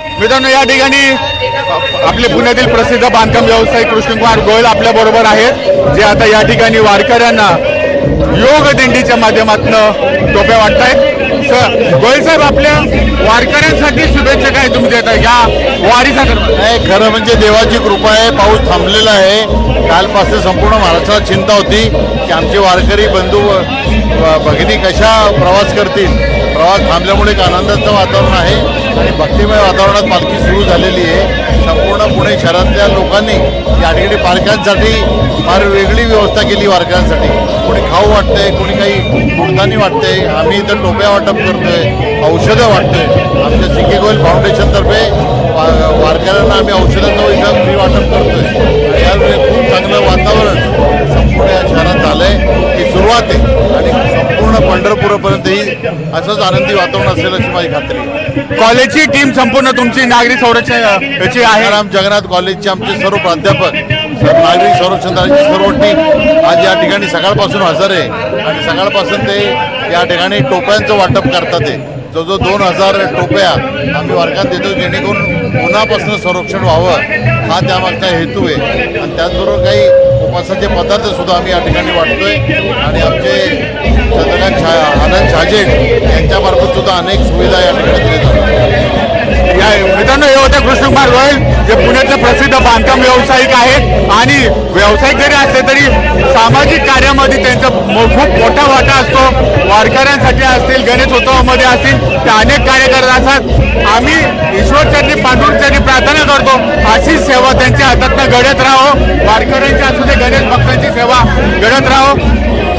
मित्रांनो, या ठिकाणी आपले पुण्यातील प्रसिद्ध बांधकाम व्यावसायिक कृष्णकुमार गोयल आपल्या बरोबर आहेत, जे आता या ठिकाणी वारकऱ्यांना योग दिंडीच्या माध्यमातून टोप्या वाटतायत. गोयल साहेब, आपल्या वारकऱ्यांसाठी शुभेच्छा काय तुम्ही देता या वारीचा? नाही, खरं म्हणजे देवाची कृपा आहे. पाऊस थांबलेला आहे. कालपासून संपूर्ण महाराष्ट्राला चिंता होती की आमचे वारकरी बंधू भगिनी कशा प्रवास करतील. प्रवास थांबल्यामुळे एक आनंदाचं वातावरण आहे आणि भक्तिमय वातावरणात पालखी सुरू झालेली आहे. संपूर्ण पुणे शहरातल्या लोकांनी या ठिकाणी पालख्यांसाठी फार वेगळी व्यवस्था केली. वारकऱ्यांसाठी कोणी खाऊ वाटतंय, कोणी काही गुडदानी वाटतंय. आम्ही इथं टोप्या वाटप करतोय, औषधं वाटतोय. आमच्या सिके गोयल फाउंडेशनतर्फे वारकऱ्यांना आम्ही औषधाचं इथं फ्री वाटप करतोय. यावेळी खूप चांगलं वातावरण संपूर्ण या शहरात झालं आहे. ही सुरुवात आहे आणि संपूर्ण पंढरपूरपर्यंतही असंच आनंदी वातावरण असेल अशी माझी खात्री आहे. कॉलेजची टीम संपूर्ण तुमची नागरिक संरक्षण याची आहे. राम जगन्नाथ कॉलेजचे आमचे सर्व प्राध्यापक, नागरिक संरक्षण दलाची सर्व टीम आज या ठिकाणी सकाळपासून हजर आहे आणि सकाळपासून ते या ठिकाणी टोप्यांचं वाटप करतात. जो 2000 टोप्या आम्ही वर्गात देतो, जेणेकरून उन्हापासून संरक्षण व्हावं हा त्यामागचा हेतू आहे. आणि त्याचबरोबर काही उपवासाचे पदार्थ सुद्धा आम्ही या ठिकाणी वाटतोय आणि आमचे चंद्रकांत आनंद छाजेड यांच्यामार्फत सुद्धा अनेक सुविधा या ठिकाणी दिल्या जातात. मित्रांनो, हे होते कृष्णकुमार गोयल, जे पुण्याचे प्रसिद्ध बांधकाम व्यावसायिक आहेत आणि व्यावसायिक जरी असले तरी सामाजिक कार्यामध्ये त्यांचा खूप मोठा वाटा असतो. वारकऱ्यांसाठी असतील, गणेशोत्सवामध्ये असतील, ते अनेक कार्य करत असतात. आम्ही ईश्वरचरणी पांडुरचरणी प्रार्थना करतो अशी सेवा त्यांच्या हातातनं घडत राहो. वारकऱ्यांची असू दे, गणेश भक्तांची सेवा घडत राहो.